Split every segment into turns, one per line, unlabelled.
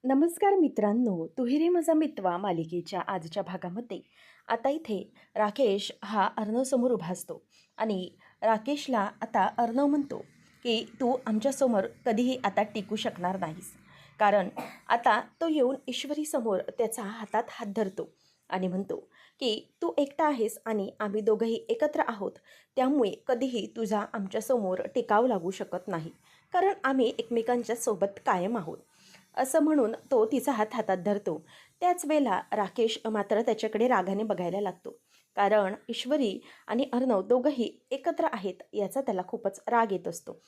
नमस्कार मित्रांनो, दुहेरी मजा मितवा मालिकेच्या आजच्या भागामध्ये आता इथे राकेश हा अर्णवसमोर उभा असतो आणि राकेशला आता अर्णव म्हणतो की तू आमच्यासमोर कधीही आता टिकू शकणार नाहीस. कारण आता तो येऊन ईश्वरीसमोर त्याचा हातात हात धरतो आणि म्हणतो की तू एकटा आहेस आणि आम्ही दोघंही एकत्र आहोत, त्यामुळे कधीही तुझा आमच्यासमोर टिकाव लागू शकत नाही, कारण आम्ही एकमेकांच्या सोबत कायम आहोत. असं म्हणून तो तिचा हात हातात धरतो. त्याच वेळेला राकेश मात्र त्याच्याकडे रागाने बघायला लागतो, कारण ईश्वरी आणि अर्णव दोघंही एकत्र आहेत याचा त्याला खूपच राग येत असतो.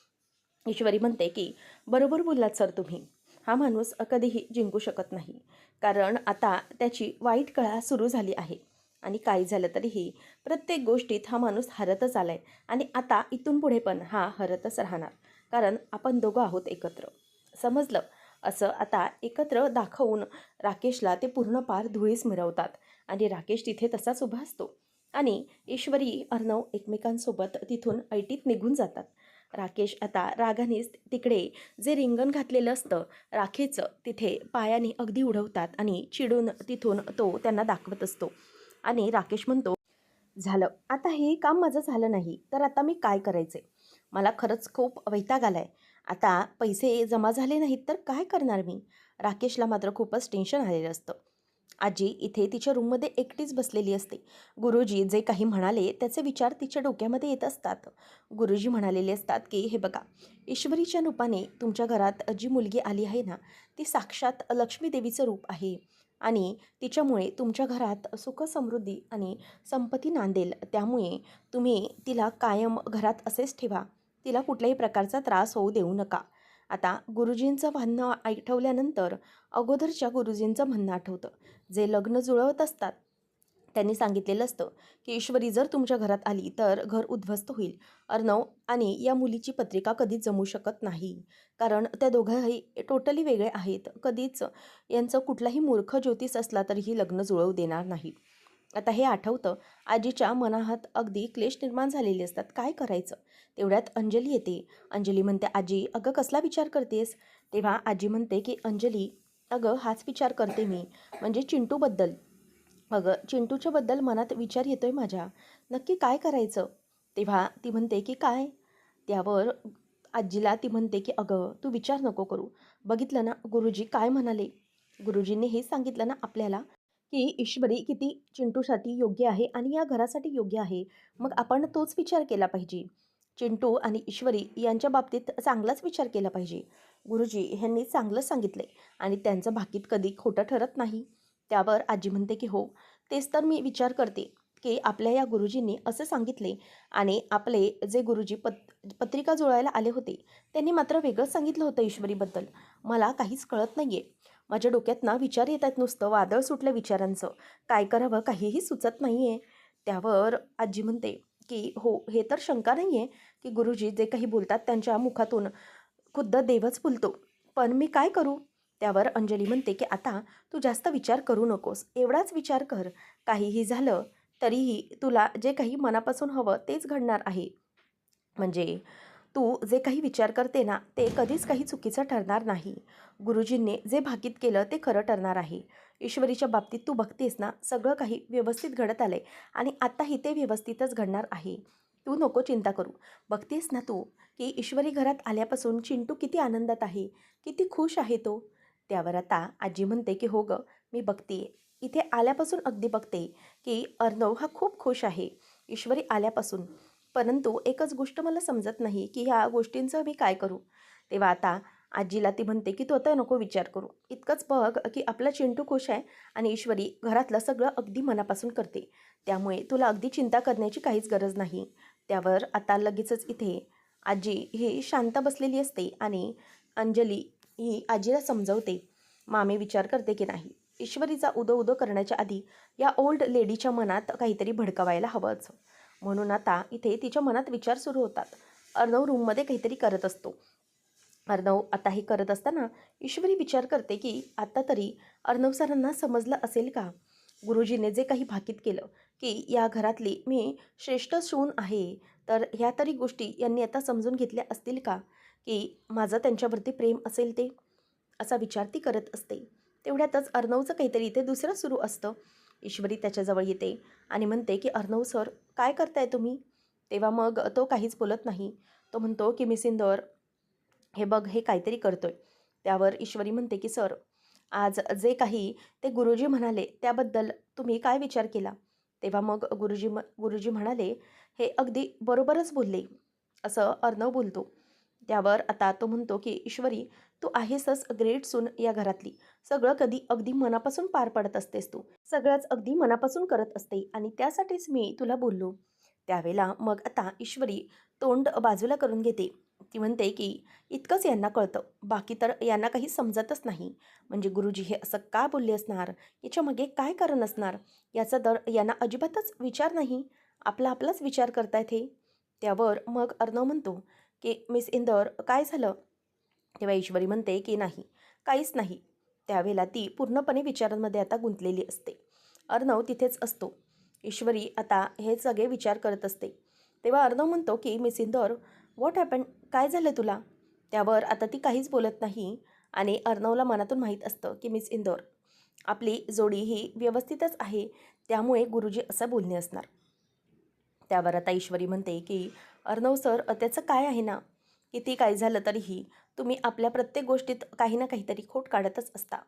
ईश्वरी म्हणते की बरोबर बोललात सर तुम्ही, हा माणूस कधीही जिंकू शकत नाही, कारण आता त्याची वाईट कळा सुरू झाली आहे आणि काही झालं तरीही प्रत्येक गोष्टीत हा माणूस हरतच आलाय आणि आता इथून पुढे पण हा हरतच राहणार, कारण आपण दोघं आहोत एकत्र. समजलं? असं आता एकत्र दाखवून राकेशला ते पूर्ण पार धुळीस मिरवतात आणि राकेश तिथे तसाच उभा असतो आणि ईश्वरी अर्णव एकमेकांसोबत तिथून ऐटीत निघून जातात. राकेश आता रागानेच तिकडे जे रिंगण घातलेलं असतं राखेचं तिथे पायाने अगदी उडवतात आणि चिडून तिथून तो त्यांना दाखवत असतो आणि राकेश म्हणतो, झालं आता हे काम माझं झालं नाही तर आता मी काय करायचे? मला खरंच खूप वैताग आलाय. आता पैसे जमा झाले नाहीत तर काय करणार मी? राकेशला मात्र खूपच टेन्शन आलेलं असतं. आजी इथे तिच्या रूममध्ये एकटीच बसलेली असते. गुरुजी जे काही म्हणाले त्याचे विचार तिच्या डोक्यामध्ये येत असतात. गुरुजी म्हणालेले असतात की हे बघा, ईश्वरीच्या रूपाने तुमच्या घरात जी मुलगी आली आहे ना, ती साक्षात लक्ष्मी देवीचं रूप आहे आणि तिच्यामुळे तुमच्या घरात सुख समृद्धी आणि संपत्ती नांदेल. त्यामुळे तुम्ही तिला कायम घरात असेच ठेवा. तिला कुठल्याही प्रकारचा त्रास होऊ देऊ नका. आता गुरुजींचं म्हणणं आठवल्यानंतर अगोदरच्या गुरुजींचं म्हणणं आठवतं. जे लग्न जुळवत असतात त्यांनी सांगितलेलं असतं की ईश्वरी जर तुमच्या घरात आली तर घर उद्ध्वस्त होईल. अर्णव आणि या मुलीची पत्रिका कधीच जमू शकत नाही, कारण त्या दोघंही टोटली वेगळे आहेत. कधीच यांचं कुठलाही मूर्ख ज्योतिष असला तरीही लग्न जुळवू देणार नाही. आता हे आठवतं. आजीच्या मनात अगदी क्लेश निर्माण झालेले असतात. काय करायचं? तेवढ्यात अंजली येते. अंजली म्हणते, आजी अगं कसला विचार करतेस? तेव्हा आजी म्हणते की अंजली अगं हाच विचार करते मी, म्हणजे चिंटूबद्दल. अगं चिंटूच्याबद्दल मनात विचार येतोय माझ्या, नक्की काय करायचं? तेव्हा ती म्हणते की काय? त्यावर आजीला ती म्हणते की अगं तू विचार नको करू. बघितलं ना गुरुजी काय म्हणाले? गुरुजींनी हेच सांगितलं ना आपल्याला की ईश्वरी किती चिंटूसाठी योग्य आहे आणि या घरासाठी योग्य आहे. मग आपण तोच विचार केला पाहिजे. चिंटू आणि ईश्वरी यांच्या बाबतीत चांगलाच विचार केला पाहिजे. गुरुजी ह्यांनी चांगलं सांगितले आणि त्यांचं भाकीत कधी खोटं ठरत नाही. त्यावर आजी म्हणते की हो, तेच तर मी विचार करते की आपल्या या गुरुजींनी असं सांगितले आणि आपले जे गुरुजी पत्रिका जुळायला आले होते त्यांनी मात्र वेगळंच सांगितलं होतं ईश्वरीबद्दल. मला काहीच कळत नाही आहे. माझ्या डोक्यात ना विचार येत आहेत, नुसतं वादळ सुटलं विचारांचं. काय करावं काहीही सुचत नाही आहे. त्यावर आजी म्हणते की हो, हे तर शंका नाही आहे की गुरुजी जे काही बोलतात त्यांच्या मुखातून खुद्द देवच बोलतो. पण मी काय करू? त्यावर अंजली म्हणते की आता तू जास्त विचार करू नकोस. एवढाच विचार कर. काहीही झालं तरीही तुला जे काही मनापासून हवं तेच घडणार आहे. म्हणजे तू जे काही विचार करते ना ते कधीच काही चुकीचं ठरणार नाही. गुरुजींनी जे भाकीत केलं ते खरं ठरणार आहे. ईश्वरीच्या बाबतीत तू बघतेस ना सगळं काही व्यवस्थित घडत आलंय आणि आत्ताही ते व्यवस्थितच घडणार आहे. तू नको चिंता करू. बघतेस ना तू की ईश्वरी घरात आल्यापासून चिंटू किती आनंदात आहे, किती खुश आहे तो. त्यावर आता आजी म्हणते की हो गं, मी बघते इथे आल्यापासून अगदी बघते की अर्णव हा खूप खुश आहे ईश्वरी आल्यापासून. परंतु एकच गोष्ट मला समजत नाही की ह्या गोष्टींचं मी काय करू? तेव्हा आता आजीला ती म्हणते की तू आता नको विचार करू. इतकंच बघ की आपला चिंटू खुश आहे आणि ईश्वरी घरातलं सगळं अगदी मनापासून करते. त्यामुळे तुला अगदी चिंता करण्याची काहीच गरज नाही. त्यावर आता लगेचच इथे आजी ही शांत बसलेली असते आणि अंजली ही आजीला समजवते. मामी विचार करते की नाही, ईश्वरीचा उदो उदो करण्याच्या आधी या ओल्ड लेडीच्या मनात काहीतरी भडकवायला हवंच. म्हणून आता इथे तिच्या मनात विचार सुरू होतात. अर्णव रूममध्ये काहीतरी करत असतो. अर्णव आता हे करत असताना ईश्वरी विचार करते की आता तरी अर्णव सरांना समजलं असेल का? गुरुजीने जे काही भाकीत केलं की या घरातली मी श्रेष्ठ सून आहे, तर ह्या तरी गोष्टी यांनी आता समजून घेतल्या असतील का की माझं त्यांच्यावरती प्रेम असेल ते? असा विचार ती करत असते. तेवढ्यातच अर्णवचं काहीतरी इथे दुसरं सुरू असतं. ईश्वरी त्याच्याजवळ येते आणि म्हणते की अर्णव सर, काय करताय तुम्ही? तेव्हा मग तो काहीच बोलत नाही. तो म्हणतो की मिस इंदौर, हे बघ, हे काहीतरी करतोय. त्यावर ईश्वरी म्हणते की सर, आज जे काही ते गुरुजी म्हणाले त्याबद्दल तुम्ही काय विचार केला? तेव्हा मग गुरुजी म्हणाले, हे अगदी बरोबरच बोलले, असं अर्णव बोलतो. त्यावर आता तो म्हणतो की ईश्वरी, तू आहेसच ग्रेट सून या घरातली. सगळं कधी अगदी मनापासून पार पाडत असतेस तू. सगळंच अगदी मनापासून करत असते आणि त्यासाठीच मी तुला बोललो. त्यावेळेला मग आता ईश्वरी तोंड बाजूला करून घेते. ती म्हणते की इतकंच यांना कळतं, बाकी तर यांना काही समजतच नाही. म्हणजे गुरुजी हे असं का बोलले असणार, याच्यामागे काय कारण असणार, याचा दर यांना अजिबातच विचार नाही. आपलाच विचार करतायत हे. त्यावर मग अर्णव म्हणतो की मिस इंदौर, काय झालं? तेव्हा ईश्वरी म्हणते की नाही, काहीच नाही. त्यावेळेला ती पूर्णपणे विचारांमध्ये आता गुंतलेली असते. अर्णव तिथेच असतो. ईश्वरी आता हे सगळे विचार करत असते. तेव्हा अर्णव म्हणतो की मिस इंदौर, व्हॉट हॅपन, काय झालं तुला? त्यावर आता ती काहीच बोलत नाही आणि अर्णवला मनातून माहीत असतं की मिस इंदौर, आपली जोडी ही व्यवस्थितच आहे, त्यामुळे गुरुजी असं बोलणे असणार. त्यावर आता ईश्वरी म्हणते की अर्णव सर, त्याचं काय आहे ना, किती काय झालं तरीही तुम्ही आपल्या प्रत्येक गोष्टीत काही ना काहीतरी खोट काढतच असता.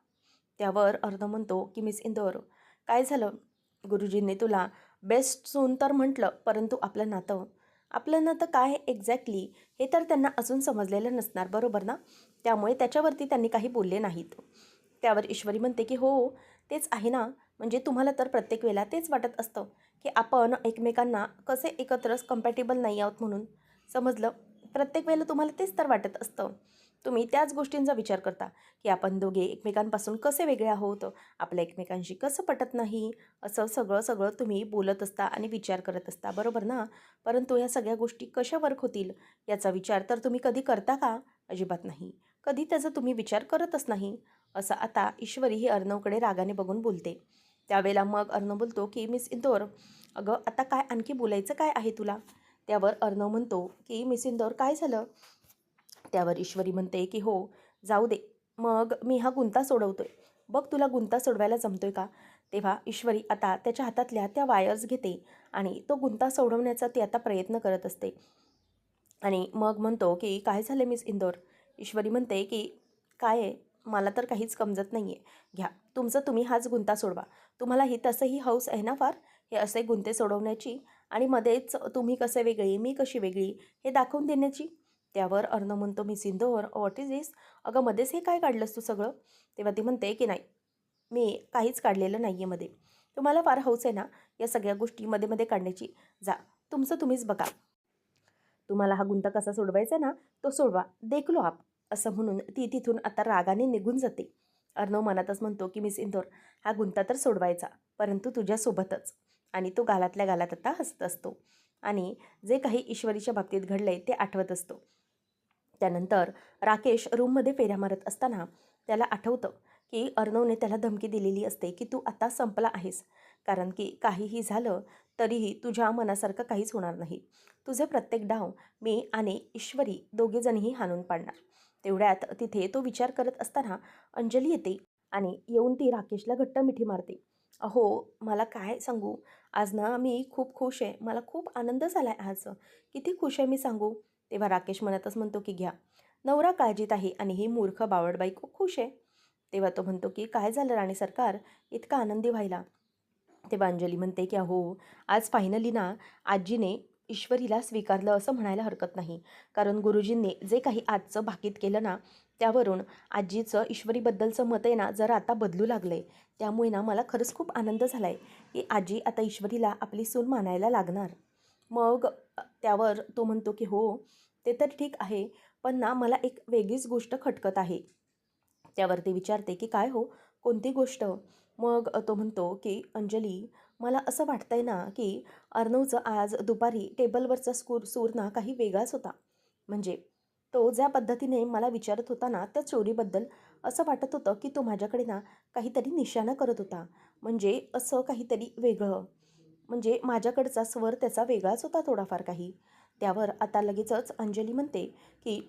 त्यावर अर्णव म्हणतो की मिस इंदौर, काय झालं? गुरुजींनी तुला बेस्ट सून तर म्हटलं, परंतु आपलं नातं काय एक्झॅक्टली हे तर त्यांना अजून समजलेलं नसणार, बरोबर ना? त्यामुळे त्याच्यावरती त्यांनी काही बोलले नाहीत. त्यावर ईश्वरी म्हणते की हो, तेच आहे ना. म्हणजे तुम्हाला तर प्रत्येक वेळेला तेच वाटत असतं की आपण एकमेकांना कसे एकत्र कम्पॅटेबल नाही आहोत म्हणून. समजलं? प्रत्येक वेळेला तुम्हाला तेच तर वाटत असतं. तुम्ही त्याच गोष्टींचा विचार करता की आपण दोघे एकमेकांपासून कसे वेगळे आहोत, आपल्या एकमेकांशी कसं पटत नाही, असं सगळं सगळं तुम्ही बोलत असता आणि विचार करत असता, बरोबर ना? परंतु ह्या सगळ्या गोष्टी कशा वर्क होतील याचा विचार तर तुम्ही कधी करता का? अजिबात नाही. कधी त्याचा तुम्ही विचार करतच नाही. असं आता ईश्वरी ही अर्णवकडे रागाने बघून बोलते. त्यावेळेला मग अर्णव बोलतो की मिस इंदौर, अगं आता काय आणखी बोलायचं काय आहे तुला? त्यावर अर्णव म्हणतो की मिस इंदौर, काय झालं? त्यावर ईश्वरी म्हणते की हो, जाऊ दे, मग मी हा गुंता सोडवतोय. बघ तुला गुंता सोडवायला जमतोय का? तेव्हा ईश्वरी आता त्याच्या हातातल्या त्या वायर्स घेते आणि तो गुंता सोडवण्याचा ती आता प्रयत्न करत असते. आणि मग म्हणतो की काय झालं मिस इंदौर? ईश्वरी म्हणते की काय आहे, मला तर काहीच समजत नाही आहे. घ्या, तुमचं तुम्ही हाच गुंता सोडवा. तुम्हाला ही तसंही हौस आहे ना फार, हे असे गुंते सोडवण्याची आणि मध्येच तुम्ही कसे वेगळी, मी कशी वेगळी हे दाखवून देण्याची. त्यावर अर्णव म्हणतो, मिस इंदौर, व्हॉट इज दिस? अगं मध्येच हे काय काढलंस तू सगळं? तेव्हा ती म्हणते की नाही, मी काहीच काढलेलं नाही आहे मध्ये. तुम्हाला फार हौस आहे ना या सगळ्या गोष्टी मध्ये मध्ये काढण्याची. जा, तुमचं तुम्हीच बघा. तुम्हाला हा गुंता कसा सोडवायचा ना, तो सोडवा, देख लो आप. असं म्हणून ती तिथून आता रागाने निघून जाते. अर्णव मनातच म्हणतो की मिस इंदौर, हा गुंता तर सोडवायचा, परंतु तुझ्यासोबतच. आणि तो गालातल्या गालात आता हसत असतो आणि जे काही ईश्वरीच्या बाबतीत घडलंय ते आठवत असतो. त्यानंतर राकेश रूममध्ये फेऱ्या मारत असताना त्याला आठवतं की अर्णवने त्याला धमकी दिलेली असते की तू आता संपला आहेस, कारण की काहीही झालं तरीही तुझ्या मनासारखं काहीच होणार नाही. तुझे प्रत्येक डाव मी आणि ईश्वरी दोघेजणही हाणून पाडणार. तेवढ्यात तिथे तो विचार करत असताना अंजली येते आणि येऊन ती राकेशला घट्ट मिठी मारते. अहो, मला काय सांगू, आज ना मी खूप खुश आहे, मला खूप आनंद झाला आहे आज. किती खुश आहे मी सांगू. तेव्हा राकेश मनातच म्हणतो की घ्या, नवरा काळजीत आहे आणि ही मूर्ख बावळबाई खूप खुश आहे. तेव्हा तो म्हणतो की काय झालं राणी सरकार, इतका आनंदी व्हायला? तेव्हा अंजली म्हणते की अहो, आज फायनली ना आजीने ईश्वरीला स्वीकारलं असं म्हणायला हरकत नाही. कारण गुरुजींनी जे काही आजचं भाकीत केलं ना, त्यावरून आजीचं ईश्वरीबद्दलचं मत आहे ना जरा आता बदलू लागलं आहे. त्यामुळे ना मला खरंच खूप आनंद झाला आहे की आजी आता ईश्वरीला आपली सून मानायला लागणार. मग त्यावर तो म्हणतो की हो, ते तर ठीक आहे, पण ना मला एक वेगळीच गोष्ट खटकत आहे. त्यावर ते विचारते की काय हो, कोणती गोष्ट? मग तो म्हणतो की अंजली, मला असं वाटतंय ना की अर्णवचं आज दुपारी टेबलवरचा सूर ना काही वेगळाच होता. म्हणजे तो ज्या पद्धतीने मला विचारत होता ना त्या चोरीबद्दल, असं वाटत होतं की तो माझ्याकडे ना काहीतरी निशाणा करत होता. म्हणजे असं काहीतरी वेगळं. म्हणजे माझ्याकडचा स्वर त्याचा वेगळाच होता थोडाफार काही. त्यावर आता लगेचच अंजली म्हणते की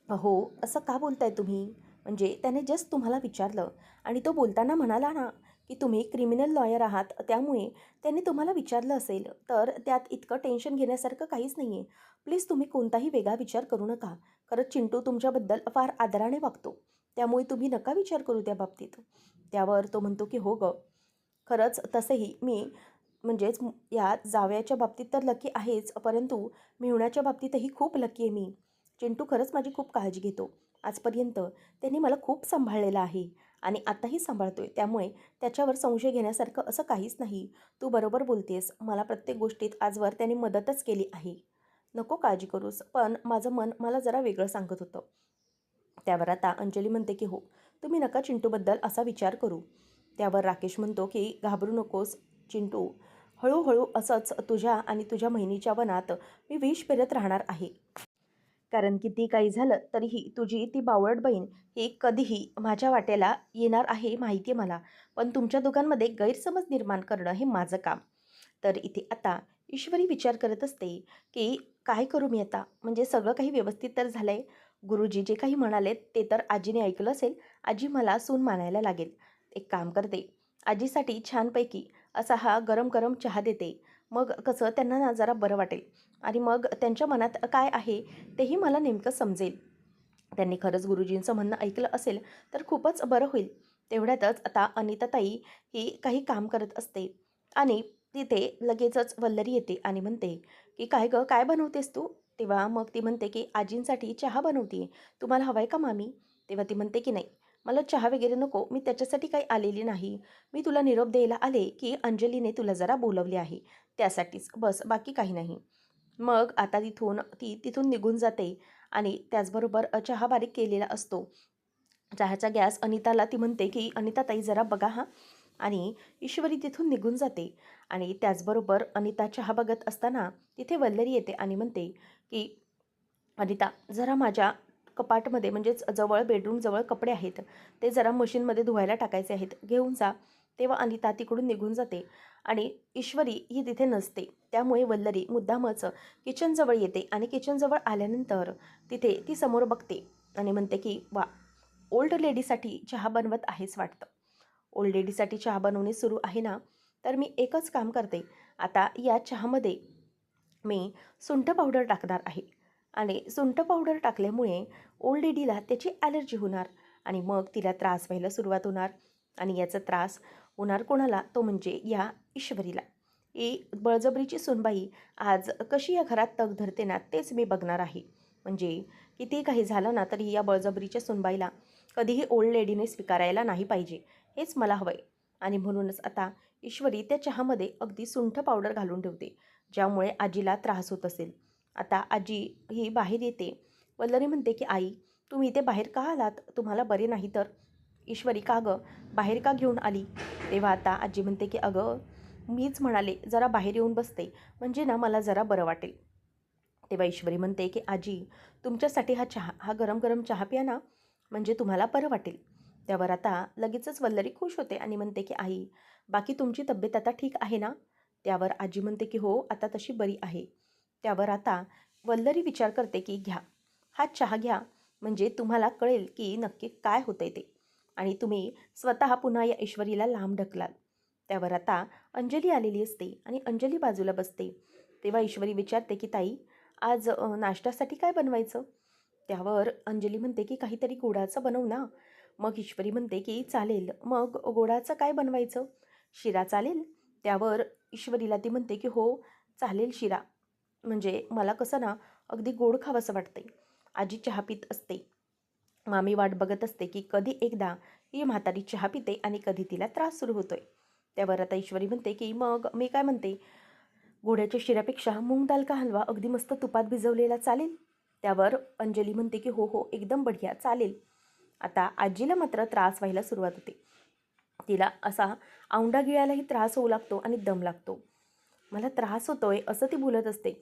अहो, असं का बोलताय तुम्ही? म्हणजे त्याने जस्ट तुम्हाला विचारलं आणि तो बोलताना म्हणाला ना की तुम्ही क्रिमिनल लॉयर आहात, त्यामुळे त्यांनी तुम्हाला विचारलं असेल, तर त्यात इतकं टेन्शन घेण्यासारखं काहीच नाही आहे. प्लीज तुम्ही कोणताही वेगळा विचार करू नका. खरंच चिंटू तुमच्याबद्दल फार आदराने वागतो, त्यामुळे तुम्ही नका विचार करू त्या बाबतीत. त्यावर तो म्हणतो की हो गं, खरंच तसंही मी म्हणजेच या जावयाच्या बाबतीत तर लकी आहेच, परंतु मेहुण्याच्या बाबतीतही खूप लकी आहे मी. चिंटू खरंच माझी खूप काळजी घेतो. आजपर्यंत त्यांनी मला खूप सांभाळलेलं आहे आणि आताही सांभाळतोय, त्यामुळे त्याच्यावर संशय घेण्यासारखं असं काहीच नाही. तू बरोबर बोलतेस, मला प्रत्येक गोष्टीत आजवर त्याने मदतच केली आहे. नको काळजी करूस, पण माझं मन मला जरा वेगळं सांगत होतं. त्यावर आता अंजली म्हणते की हो, तुम्ही नका चिंटूबद्दल असा विचार करू. त्यावर राकेश म्हणतो की घाबरू नकोस चिंटू, हळूहळू असंच तुझ्या आणि तुझ्या बहिणीच्या वनात मी विष पेरत राहणार आहे. कारण किती काही झालं तरीही तुझी ती बावळट बहीण ही कधीही माझ्या वाट्याला येणार आहे माहिती आहे मला. पण तुमच्या दोघांमध्ये गैरसमज निर्माण करणं हे माझं काम. तर इथे आता ईश्वरी विचार करत असते की काय करू मी आता? म्हणजे सगळं काही व्यवस्थित तर झालं आहे. गुरुजी जे काही म्हणालेत ते तर आजीने ऐकलं असेल. आजी मला सून मानायला लागेल. एक काम करते, आजीसाठी छानपैकी असा हा गरम गरम चहा देते. मग कसं त्यांना ना जरा बरं वाटेल आणि मग त्यांच्या मनात काय आहे तेही मला नेमकं समजेल. त्यांनी खरंच गुरुजींचं म्हणणं ऐकलं असेल तर खूपच बरं होईल. तेवढ्यातच आता अनिताताई ही काही काम करत असते आणि तिथे लगेचच वल्लरी येते आणि म्हणते की "काय गं, काय बनवतेस तू?" तेव्हा मग ती म्हणते की "आजींसाठी चहा बनवते, तुम्हाला हवा आहे का मामी?" तेव्हा ती म्हणते की "नाही, मला चहा वगैरे नको, मी त्याच्यासाठी काही आलेली नाही. मी तुला निरोप द्यायला आले की अंजलीने तुला जरा बोलवले आहे, त्यासाठीच, बस बाकी काही नाही." मग आता तिथून निघून जाते आणि त्याचबरोबर चहा बारीक केलेला असतो. चहाचा गॅस अनिताला ती म्हणते की "अनिताताई जरा बघा हां." आणि ईश्वरी तिथून निघून जाते आणि त्याचबरोबर अनिता चहा बघत असताना तिथे वल्लरी येते आणि म्हणते की "अनिता, जरा माझ्या कपाटमध्ये म्हणजेच जवळ बेडरूमजवळ कपडे आहेत. ते जरा मशीनमध्ये धुवायला टाकायचे आहेत. घेऊन जा." तेव्हा अनिता तिकडून निघून जाते आणि ईश्वरी ही तिथे नसते. त्यामुळे वल्लरी मुद्दामच किचनजवळ येते आणि किचनजवळ आल्यानंतर तिथे ती समोर बघते आणि म्हणते की "वा, ओल्ड लेडीसाठी चहा बनवत आहेस वाटतं. ओल्ड लेडीसाठी चहा बनवणे सुरू आहे ना, तर मी एकच काम करते. आता या चहामध्ये मी सुंठ पावडर टाकणार आहे आणि सुंठ पावडर टाकल्यामुळे ओल्ड लेडीला त्याची ॲलर्जी होणार आणि मग तिला त्रास व्हायला सुरुवात होणार आणि याचा त्रास होणार कोणाला? तो म्हणजे या ईश्वरीला. ही बळजबरीची सूनबाई आज कशी या घरात तग धरते ना, तेच मी बघणार आहे. म्हणजे कितीही काही झालं ना, तरी या बळजबरीच्या सूनबाईला कधीही ओल्ड लेडीने स्वीकारायला नाही पाहिजे. हेच मला हवं आहे. आणि म्हणूनच आता ईश्वरी त्या चहामध्ये अगदी सुंठ पावडर घालून ठेवते, ज्यामुळे आजीला त्रास होत असेल. आता आजी ही बाहेर येते. वल्लरी म्हणते की "आई, तुम्ही इथे बाहेर का आलात? तुम्हाला बरे नाही तर?" ईश्वरी "का गं, बाहेर का घेऊन आली?" तेव्हा आता आजी म्हणते की "अगं, मीच म्हणाले जरा बाहेर येऊन बसते, म्हणजे ना मला जरा बरं वाटेल." तेव्हा ईश्वरी म्हणते की "आजी, तुमच्यासाठी हा गरम गरम चहा प्या ना, म्हणजे तुम्हाला बरं वाटेल." त्यावर आता लगेचच वल्लरी खुश होते आणि म्हणते की "आई, बाकी तुमची तब्येत आता ठीक आहे ना?" त्यावर आजी म्हणते की "हो, आता तशी बरी आहे." त्यावर आता वल्लरी विचार करते की "घ्या, हा चहा घ्या, म्हणजे तुम्हाला कळेल की नक्की काय होतंय ते आणि तुम्ही स्वतः पुन्हा या ईश्वरीला लांब ढकलाल." त्यावर आता अंजली आलेली असते आणि अंजली बाजूला बसते. तेव्हा ईश्वरी विचारते की "ताई, आज नाश्त्यासाठी काय बनवायचं?" त्यावर अंजली म्हणते की "काहीतरी गोडाचं बनव ना." मग ईश्वरी म्हणते की "चालेल, मग गोडाचं काय बनवायचं? शिरा चालेल?" त्यावर ईश्वरीला ती म्हणते की "हो, चालेल शिरा. म्हणजे मला कसं ना अगदी गोड खावंसं वाटतंय." आजी चहा पीत असते. मामी वाट बघत असते की कधी एकदा ही म्हातारी चहा पिते आणि कधी तिला त्रास सुरू होतोय. त्यावर आता ईश्वरी म्हणते की "मग मी काय म्हणते, घोड्याच्या शिऱ्यापेक्षा मूग दाल का हलवा अगदी मस्त तुपात भिजवलेला चालेल?" त्यावर अंजली म्हणते की "हो हो, एकदम बढिया चालेल." आता आजीला मात्र त्रास व्हायला सुरुवात होते. तिला असा औंढा गिळायलाही त्रास होऊ लागतो आणि दम लागतो. "मला त्रास होतोय," असं ती बोलत असते.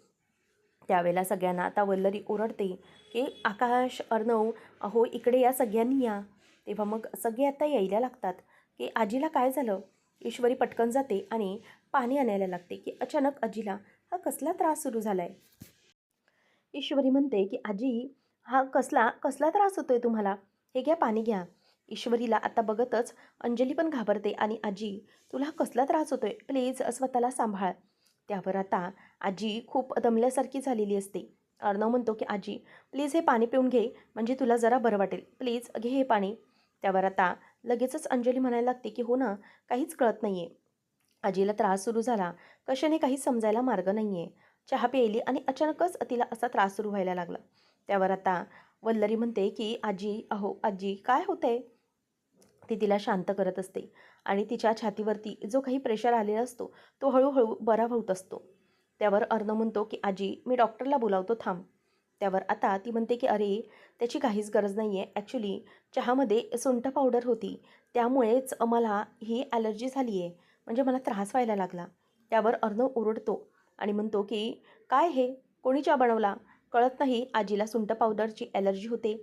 त्यावेळेला सगळ्यांना आता वल्लरी ओरडते की "आकाश, अर्णव, अहो इकडे या, सगळ्यांनी या." तेव्हा मग सगळे आता यायला लागतात की "आजीला काय झालं?" ईश्वरी पटकन जाते आणि पाणी आणायला लागते की अचानक आजीला हा कसला त्रास सुरू झाला आहे. ईश्वरी म्हणते की "आजी, हा कसला कसला त्रास होतोय तुम्हाला?" हे घ्या पाणी घ्या. ईश्वरीला आता बघतच अंजली पण घाबरते आणि आजी तुला कसला त्रास होतोय, प्लीज स्वतःला सांभाळ. त्यावर आता आजी खूप दमल्यासारखी झालेली असते. अर्णव म्हणतो की आजी प्लीज हे पाणी पिऊन घे, म्हणजे तुला जरा बरं वाटेल, प्लीज घे हे पाणी. त्यावर आता लगेचच अंजली म्हणायला लागते की हो ना, काहीच कळत नाही आहे. आजीला त्रास सुरू झाला, कशाने काहीच समजायला मार्ग नाही आहे. चहा प्यायली आणि अचानकच तिला असा त्रास सुरू व्हायला लागला. त्यावर आता वल्लरी म्हणते की आजी अहो आजी काय होतंय. ती तिला शांत करत असते आणि तिच्या छातीवरती जो काही प्रेशर आलेला असतो तो हळूहळू बरा होत असतो. त्यावर अर्णव म्हणतो की आजी मी डॉक्टरला बोलावतो थांब. त्यावर आता ती म्हणते की अरे त्याची काहीच गरज नाही आहे, ॲक्च्युली चहामध्ये सुंठ पावडर होती, त्यामुळेच मला ही ॲलर्जी झाली आहे, म्हणजे मला त्रास व्हायला लागला. त्यावर अर्णव ओरडतो आणि म्हणतो की काय हे कोणी चहा बनवला, कळत नाही आजीला सुंठ पावडरची ॲलर्जी होते.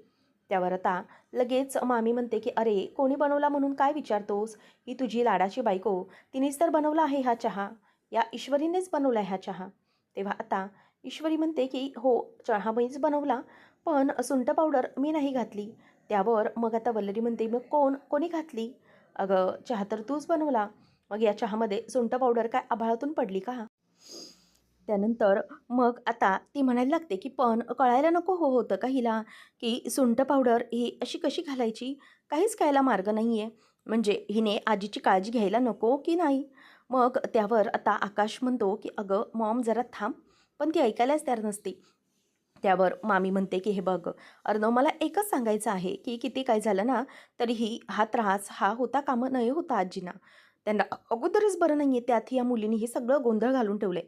त्यावर आता लगेच मामी म्हणते की अरे कोणी बनवला म्हणून काय विचारतोस, ही तुझी लाडाची बायको, तिनेच तर बनवला आहे हा चहा, या ईश्वरीनेच बनवला आहे हा चहा. तेव्हा आता ईश्वरी म्हणते की हो चहा मीच बनवला, पण सुंठ पावडर मी नाही घातली. त्यावर मग आता वल्लरी म्हणते मग कोणी घातली. अगं चहा तर तूच बनवला, मग या चहामध्ये सुंठ पावडर काय आभाळातून पडली का. त्यानंतर मग आता ती म्हणायला लागते की पण कळायला नको होतं का हिला, की सुंठ पावडर ही अशी कशी घालायची, काहीच कळायला मार्ग नाही आहे, म्हणजे हिने आजीची काळजी घ्यायला नको की नाही. मग त्यावर आता आकाश म्हणतो की अगं मॉम जरा थांब, पण ती ऐकायलाच तयार नसते. त्यावर मामी म्हणते की हे बघ अर्णव, मला एकच सांगायचं आहे की किती काय झालं ना तरीही हा त्रास हा होता कामा नये होता आजींना. त्यांना अगोदरच बरं नाही आहे, त्यात या मुलीने हे सगळं गोंधळ घालून ठेवलं.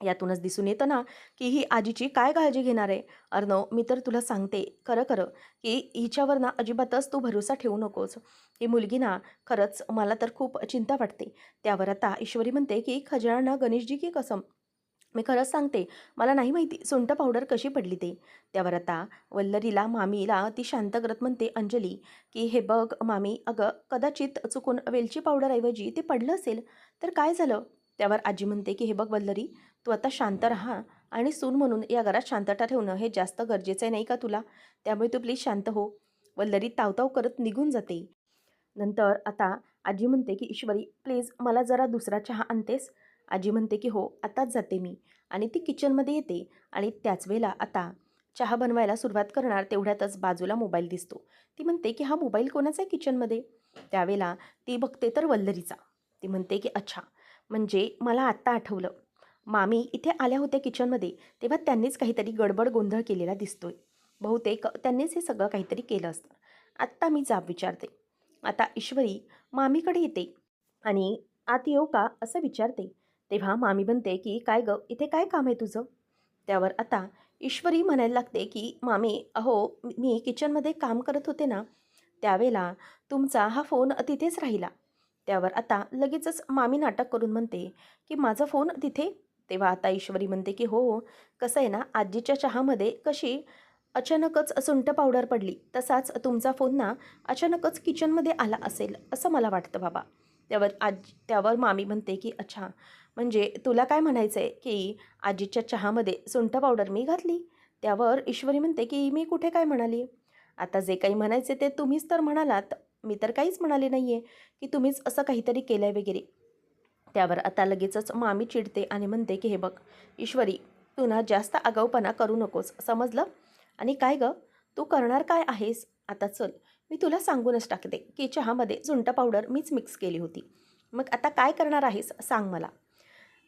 यातूनच दिसून येतं ना, की ही आजीची काय काळजी घेणार आहे. अर्णव, मी तर तुला सांगते खरं-खरं, की हिच्यावर ना अजिबातच तू भरोसा ठेवू नकोस. ही मुलगी ना खरंच मला तर खूप चिंता वाटते. त्यावर आता ईश्वरी म्हणते, की "खजाना गणेशजी की कसम, मी खरंच सांगते, मला नाही माहिती सुंठ पावडर कशी पडली ते." त्यावर आता वल्लरीला, मामीला ती शांत करत म्हणते अंजली, की "हे बघ मामी, अगं कदाचित चुकून वेलची पावडरऐवजी ते पडलं असेल, तर काय झालं?" त्यावर आजी म्हणते, की "हे बघ वल्लरी, तू आता शांत राहा आणि सून म्हणून या घरात शांतता ठेवणं हे जास्त गरजेचं आहे नाही का तुला? त्यामुळे तू प्लीज शांत हो." वल्लरी तावताव करत निघून जाते. नंतर आता आजी म्हणते की ईश्वरी प्लीज मला जरा दुसरा चहा आणतेस. आजी म्हणते की हो आताच जाते मी. आणि ती किचनमध्ये येते आणि त्याच वेळेला आता चहा बनवायला सुरुवात करणार तेवढ्यातच बाजूला मोबाईल दिसतो. ती म्हणते की हा मोबाईल कोणाचा आहे किचनमध्ये. त्यावेळेला ती बघते तर वल्लरीचा. ती म्हणते की अच्छा, म्हणजे मला आत्ता आठवलं, मामी इथे आल्या होत्या किचनमध्ये, तेव्हा त्यांनीच काहीतरी गडबड गोंधळ केलेला दिसतोय. बहुतेक त्यांनीच हे सगळं काहीतरी केलं असतं. आत्ता मी जाब विचारते. आता ईश्वरी मामीकडे येते आणि "आत येऊ का?" असं विचारते. तेव्हा मामी म्हणते की "काय गं, इथे काय काम आहे तुझं?" त्यावर आता ईश्वरी म्हणायला लागते की "मामी, अहो मी किचनमध्ये काम करत होते ना, त्यावेळेला तुमचा हा फोन तिथेच राहिला." त्यावर आता लगेचच मामी नाटक करून म्हणते की "माझा फोन तिथे?" तेव्हा आता ईश्वरी म्हणते की "हो, कसं आहे ना, आजीच्या चहामध्ये कशी अचानकच सुंठ पावडर पडली, तसाच तुमचा फोन ना अचानकच किचनमध्ये आला असेल, असं मला वाटतं बाबा." त्यावर मामी म्हणते की "अच्छा, म्हणजे तुला काय म्हणायचं आहे की आजीच्या चहामध्ये सुंठ पावडर मी घातली?" त्यावर ईश्वरी म्हणते की "मी कुठे काय म्हणाली? आता जे काही म्हणायचे ते तुम्हीच तर म्हणालात. मी तर काहीच म्हणाले नाही आहे की तुम्हीच असं काहीतरी केलं आहे वगैरे." त्यावर आता लगेचच मामी चिडते आणि म्हणते की "हे बघ ईश्वरी, तू ना जास्त आगाऊपणा करू नकोस, समजलं? आणि काय गं, तू करणार काय आहेस? आता चल, मी तुला सांगूनच टाकते की चहामध्ये सुंठ पावडर मीच मिक्स केली होती. मग आता काय करणार आहेस सांग मला."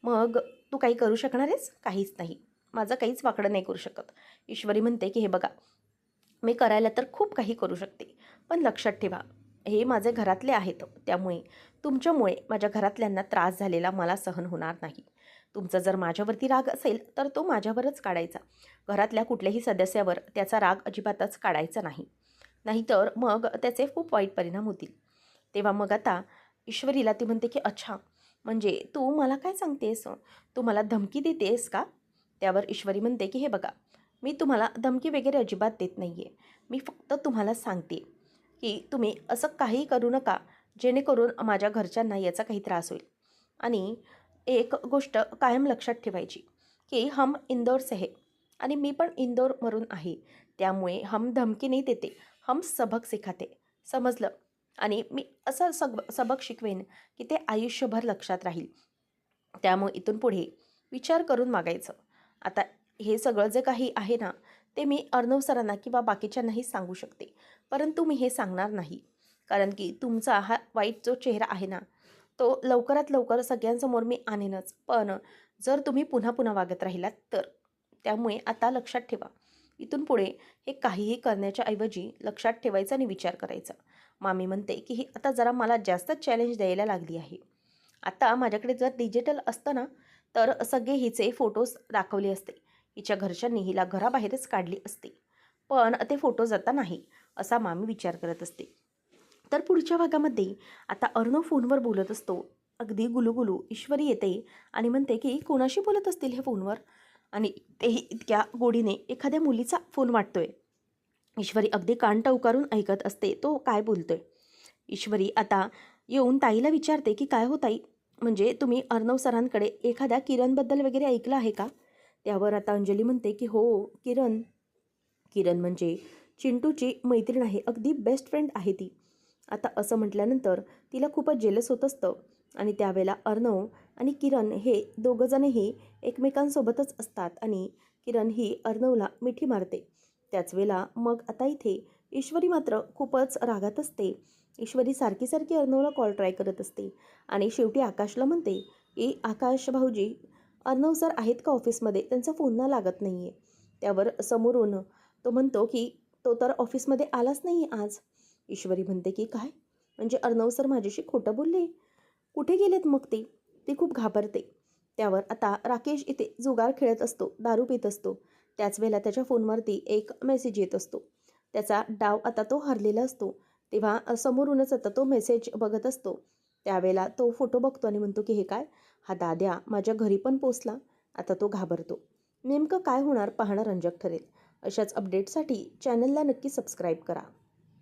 "मग तू काही करू शकणार आहेस?" "काहीच नाही. माझं काहीच वाकडं नाही करू शकत." ईश्वरी म्हणते की "हे बघा, मी करायला तर खूप काही करू शकते, पण लक्षात ठेवा, हे माझे घरातले आहेत, त्यामुळे तुमच्यामुळे माझ्या घरातल्यांना त्रास झालेला मला सहन होणार नाही. तुमचा जर माझ्यावरती राग असेल तर तो माझ्यावरच काढायचा. घरातल्या कुठल्याही सदस्यावर त्याचा राग अजिबातच काढायचा नाही. नाहीतर मग त्याचे खूप वाईट परिणाम होतील." तेव्हा मग आता ईश्वरीला ती म्हणते की "अच्छा, म्हणजे तू मला काय सांगतेस? तू मला धमकी देतेस का?" त्यावर ईश्वरी म्हणते की "हे बघा, मी तुम्हाला धमकी वगैरे अजिबात देत नाही आहे. मी फक्त तुम्हाला सांगते की तुम्ही असं काही करू नका, जेणेकरून माझ्या घरच्यांना याचा काही त्रास होईल. आणि एक गोष्ट कायम लक्षात ठेवायची की हम इंदौर से है आणि मी पण इंदौरवरून आहे. त्यामुळे हम धमकी नाही देते, हम सबक सिखाते, समजलं? आणि मी असं सबक शिकवेन की ते आयुष्यभर लक्षात राहील. त्यामुळे इथून पुढे विचार करून मागायचं. आता हे सगळं जे काही आहे ना, ते मी अर्णव सरांना किंवा बाकीच्यांनाही सांगू शकते. परंतु मी हे सांगणार नाही. कारण की तुमचा हा वाईट जो चेहरा आहे ना, तो लवकरात लवकर सगळ्यांसमोर मी आणीनच. पण जर तुम्ही पुन्हा पुन्हा वागत राहिलात तर. त्यामुळे आता लक्षात ठेवा. इथून पुढे हे काहीही करण्याच्या ऐवजी लक्षात ठेवायचं आणि विचार करायचा. मामी म्हणते की ही आता जरा मला जास्तच चॅलेंज द्यायला लागली आहे. आता माझ्याकडे जर डिजिटल असतं ना, तर सगळे हिचे फोटोज दाखवले असते. हिच्या घरच्यांनी हिला घराबाहेरच काढली असती. पण ते फोटोज आता नाही, असा मामी विचार करत असते. तर पुढच्या भागामध्ये आता अर्णव फोनवर बोलत असतो. अगदी गुलूगुलू ईश्वरी येते आणि म्हणते की कोणाशी बोलत असतील हे फोनवर, आणि तेही इतक्या गोडीने एखाद्या मुलीचा फोन वाटतोय. ईश्वरी अगदी कान टवकारून ऐकत असते तो काय बोलतोय. ईश्वरी आता येऊन ताईला विचारते की काय हो ताई, म्हणजे तुम्ही अर्णव सरांकडे एखाद्या किरणबद्दल वगैरे ऐकलं आहे का? त्यावर आता अंजली म्हणते की हो, किरण किरण म्हणजे चिंटूची मैत्रीण आहे, अगदी बेस्ट फ्रेंड आहे ती. आता असं म्हटल्यानंतर तिला खूपच जेलस होत असतं. आणि त्यावेळेला अर्णव आणि किरण हे दोघंजणही एकमेकांसोबतच असतात आणि किरण ही अर्णवला मिठी मारते. त्याच वेळेला मग आता इथे ईश्वरी मात्र खूपच रागात असते. ईश्वरी सारखी सारखी अर्णवला कॉल ट्राय करत असते आणि शेवटी आकाशला म्हणते की आकाश भाऊजी, अर्णव सर आहेत का ऑफिसमध्ये, त्यांचा फोन ना लागत नाही आहे. त्यावर समोरून तो म्हणतो की तो तर ऑफिसमध्ये आलाच नाही आज. ईश्वरी म्हणते की काय, म्हणजे अर्णव सर माझ्याशी खोटं बोलले, कुठे गेलेत मग ते? ती खूप घाबरते. त्यावर आता राकेश इथे जुगार खेळत असतो, दारू पित असतो. त्याच वेळेला त्याच्या फोनवरती एक मेसेज येत असतो. त्याचा डाव आता तो हरलेला असतो. तेव्हा समोरूनच आता तो मेसेज बघत असतो. त्यावेळेला तो फोटो बघतो आणि म्हणतो की हे काय, हा दाद्या माझ्या घरी पण पोचला. आता तो घाबरतो. नेमकं काय होणार पाहणं रंजक ठरेल. अशाच अपडेटसाठी चॅनलला नक्की सबस्क्राईब करा.